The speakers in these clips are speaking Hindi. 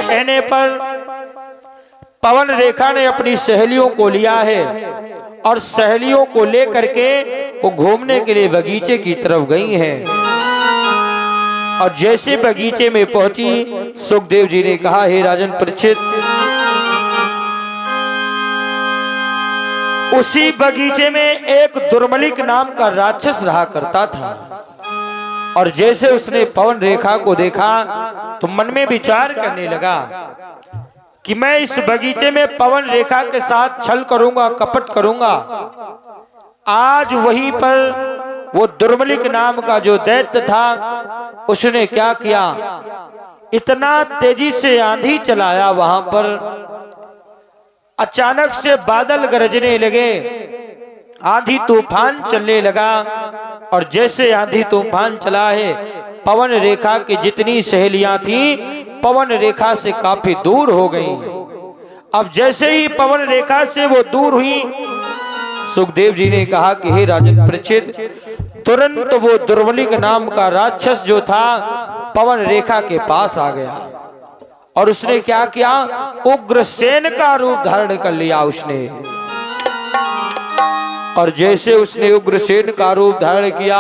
कहने पर पवन रेखा ने अपनी सहेलियों को लिया है और सहेलियों को लेकर के वो घूमने के लिए बगीचे की तरफ गई हैं। और जैसे बगीचे में पहुंची, सुखदेव जी ने कहा, हे राजन परीक्षित, उसी बगीचे में एक दुर्मलिक नाम का राक्षस रहा करता था। और जैसे उसने पवन रेखा को देखा तो मन में विचार करने लगा कि मैं इस बगीचे में पवन रेखा के साथ छल करूंगा, कपट करूंगा। आज वहीं पर वो दुर्मलिक नाम का जो दैत्य था, उसने क्या किया, इतना तेजी से आंधी चलाया। वहां पर अचानक से बादल गरजने लगे, आंधी तूफान चलने लगा। और जैसे आंधी तूफान चला है, पवन रेखा की जितनी सहेलियां थी पवन रेखा से काफी दूर हो गईं। अब जैसे ही पवन रेखा से वो दूर हुई, सुखदेव जी ने कहा कि हे राजन परीक्षित, तुरंत वो दुर्मलिक नाम का राक्षस जो था पवन रेखा के पास आ गया और उसने क्या किया, उग्रसेन का रूप धारण कर लिया उसने। और जैसे उसने उग्रसेन का रूप धारण किया,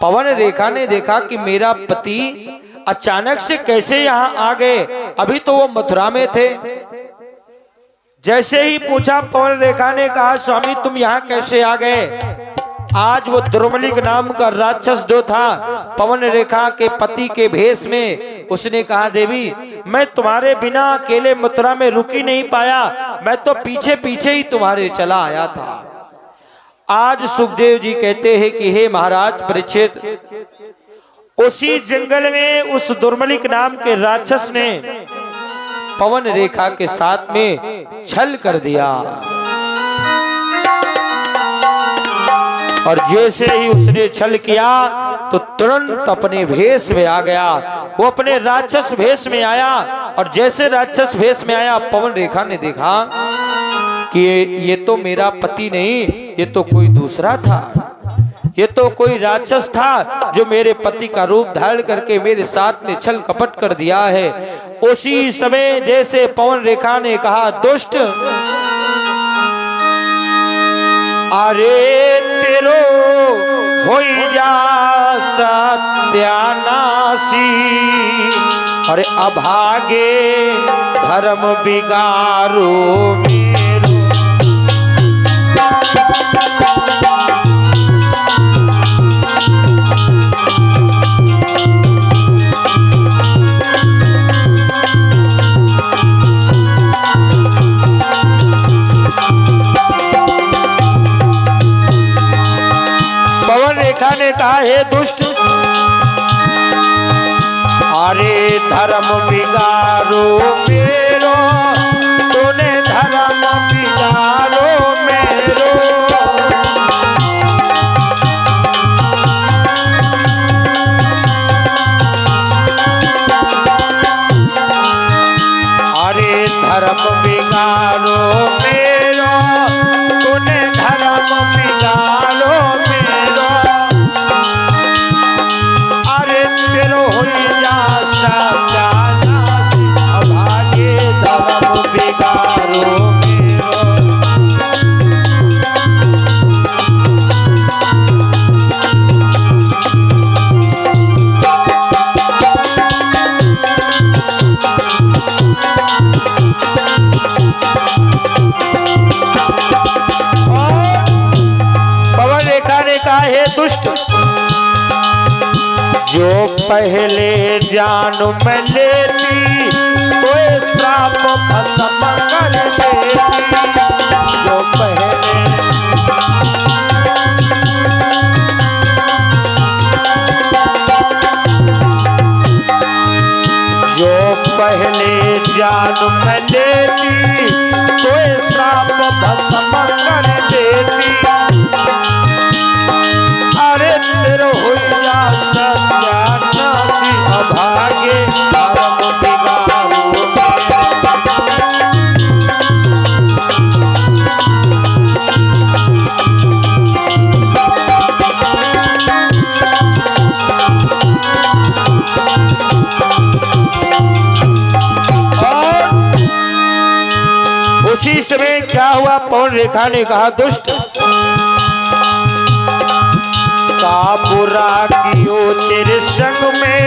पवन रेखा ने देखा कि मेरा पति अचानक से कैसे यहाँ आ गए, अभी तो वो मथुरा में थे। जैसे ही पूछा, पवन रेखा ने कहा, स्वामी तुम यहाँ कैसे आ गए। आज वो दुर्मलिक नाम का राक्षस जो था पवन रेखा के पति के भेष में, उसने कहा, देवी मैं तुम्हारे बिना अकेले मथुरा में रुक ही नहीं पाया, मैं तो पीछे पीछे ही तुम्हारे चला आया था। आज सुखदेव जी कहते हैं कि हे महाराज परीक्षित, उसी जंगल में उस दुर्मलिक नाम के राक्षस ने पवन रेखा के साथ में छल कर दिया। और जैसे ही उसने छल किया तो तुरंत अपने भेष में आ गया। वो अपने राक्षस भेष में आया और जैसे राक्षस भेष में आया, पवन रेखा ने देखा कि ये तो मेरा पति नहीं, ये तो कोई दूसरा था, ये तो कोई राक्षस था जो मेरे पति का रूप धारण करके मेरे साथ में छल कपट कर दिया है। उसी समय जैसे पवन रेखा ने कहा, दुष्ट, अरे तेरो होई जा सत्यानाशी, अरे अभागे धर्म बिगारो मेरो। ने कहा, हे दुष्ट, अरे धर्म बिगारो मेरो, तूने धर्म बिगारो मेरो। अरे धर्म बिगारो मेरो, तूने धर्म बिगारो मेरो। अभागे धर्म बिगारो मेरो। पवन रेखा ने कहा, हे दुष्ट, जो पहले जान में लेती तो श्राप भस्म कर देती। जो पहले जान में लेती तो श्राप भस्म कर देती। अरे तेरो हो जा सत्यानाशी, अभागे धर्म बिगारो उसी समय क्या हुआ, पवन रेखा ने कहा दुष्ट का बुरा कियो तेरे संग में,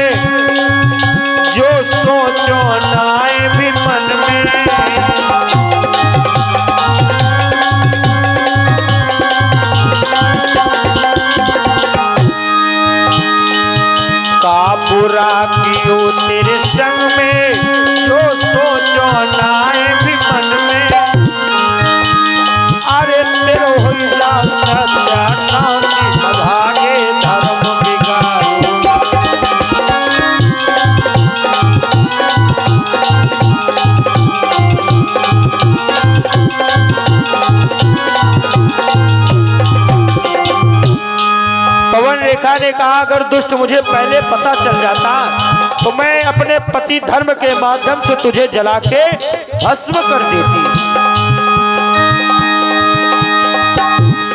जो सोचो नाए भी मन में। का बुरा कियो तेरे संग में, जो सोचो नाए भी मन में। अरे तेरो होइला सत्यानाशी, भागे धर्म बिगाड़ो। पवन रेखा ने कहा अगर दुष्ट मुझे पहले पता चल जाता तो मैं अपने पति धर्म के माध्यम से तुझे जला के भस्म कर देती।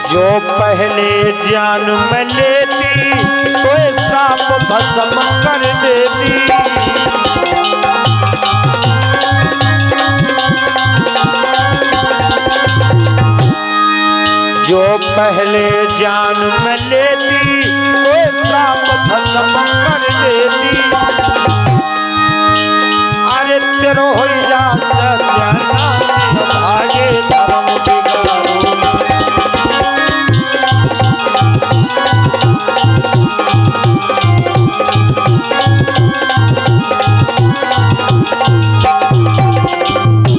जो पहले जान में लेती तो श्राप भस्म कर देती। जो पहले जान में लेती तो श्राप भस्म कर देती। अरे तेरो हो जा सत्यानाश, भागे धर्म बिगाड़ो।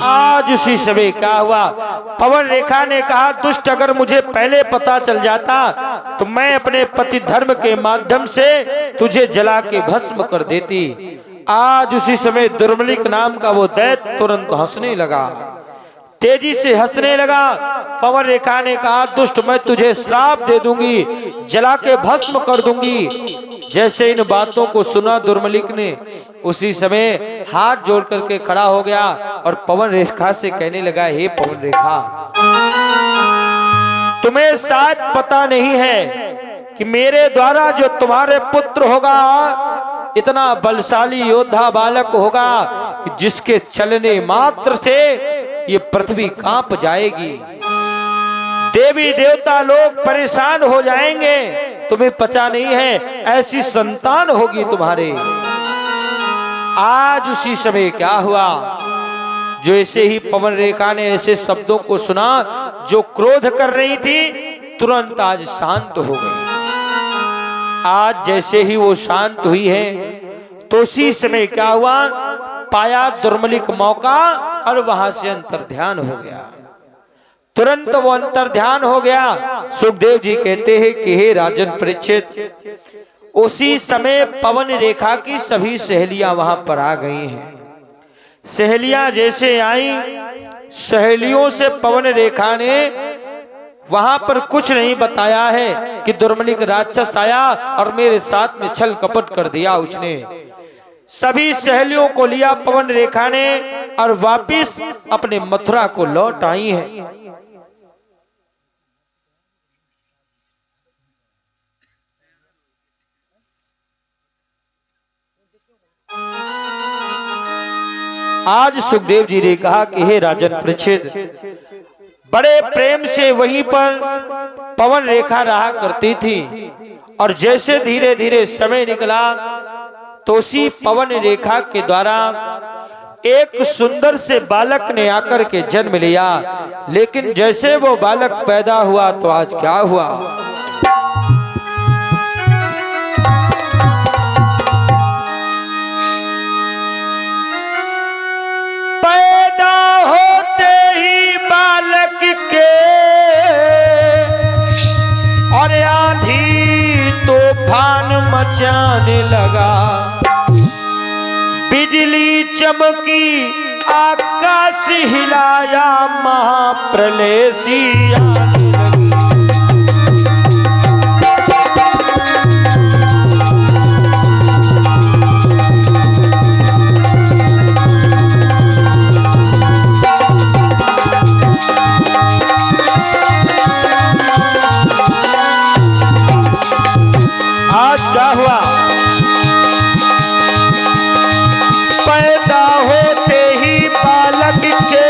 आज उसी समय क्या हुआ, पवन रेखा ने कहा दुष्ट अगर मुझे पहले पता चल जाता तो मैं अपने पति धर्म के माध्यम से तुझे जला के भस्म कर देती। आज उसी समय दुर्मलिक नाम का वो दैत्य तुरंत हंसने लगा, तेजी से हंसने लगा। पवन रेखा ने कहा दुष्ट मैं तुझे श्राप दे दूंगी, जला के भस्म कर दूंगी। जैसे इन बातों को सुना दुर्मलिक ने उसी समय हाथ जोड़ करके खड़ा हो गया और पवन रेखा से कहने लगा हे पवन रेखा, तुम्हें शायद पता नहीं है कि मेरे द्वारा जो तुम्हारे पुत्र होगा इतना बलशाली योद्धा बालक होगा कि जिसके चलने मात्र से ये पृथ्वी कांप जाएगी, देवी देवता लोग परेशान हो जाएंगे। तुम्हें पता नहीं है ऐसी संतान होगी तुम्हारे। आज उसी समय क्या हुआ, जो ऐसे ही पवन रेखा ने ऐसे शब्दों को सुना जो क्रोध कर रही थी तुरंत आज शांत हो गई। आज जैसे ही वो शांत हुई है तो उसी समय क्या हुआ, पाया दुर्मलिक मौका और वहां से अंतर्ध्यान हो गया। तुरंत वो अंतर्ध्यान हो गया। सुखदेव जी कहते हैं कि हे राजन परीक्षित, उसी समय पवन रेखा की सभी सहेलियां वहां पर आ गई हैं। सहेलियां जैसे आई, सहेलियों से पवन रेखा ने वहां पर कुछ नहीं बताया है कि दुर्मलिक राक्षस आया और मेरे साथ में छल कपट कर दिया उसने। सभी सहेलियों को लिया पवन रेखा ने और वापिस अपने मथुरा को लौट आई है। आज सुखदेव जी ने कहा कि हे राजन परीक्षित, बड़े प्रेम से वहीं पर पवन रेखा रहा करती थी और जैसे धीरे धीरे समय निकला तो उसी पवन रेखा के द्वारा एक सुंदर से बालक ने आकर के जन्म लिया। लेकिन जैसे वो बालक पैदा हुआ तो आज क्या हुआ, पैदा होते ही बालक के और आंधी तूफान मचाने लगा। बिजली चमकी आकाश हिलाया, महाप्रलय सी आने लगी। आज क्या हुआ, पैदा होते ही बालक के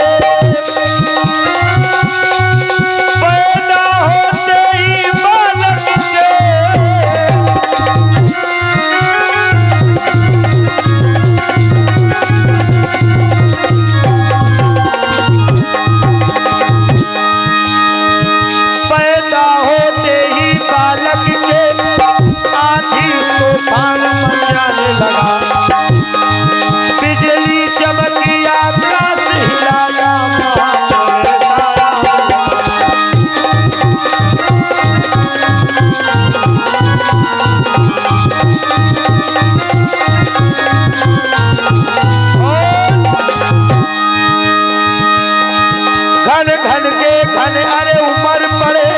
के घन अरे उमर पड़े,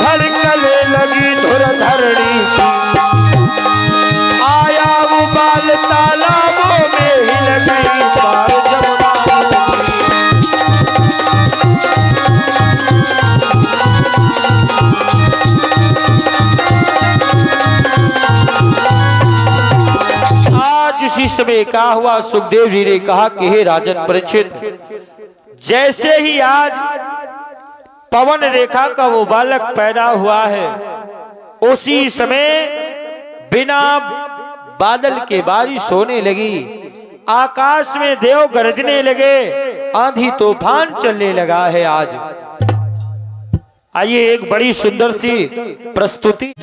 धड़कने लगी धुर धरणी की, आया उबाल तालाबों में हिल गई पार जमुना की। आज उसी समय क्या हुआ, सुखदेव जी ने कहा कि हे राजन परीक्षित, जैसे ही आज पवन रेखा का वो बालक पैदा हुआ है, उसी समय बिना बादल के बारिश होने लगी, आकाश में देव गरजने लगे, आंधी तूफान चलने लगा है आज। आइए एक बड़ी सुंदर सी प्रस्तुति।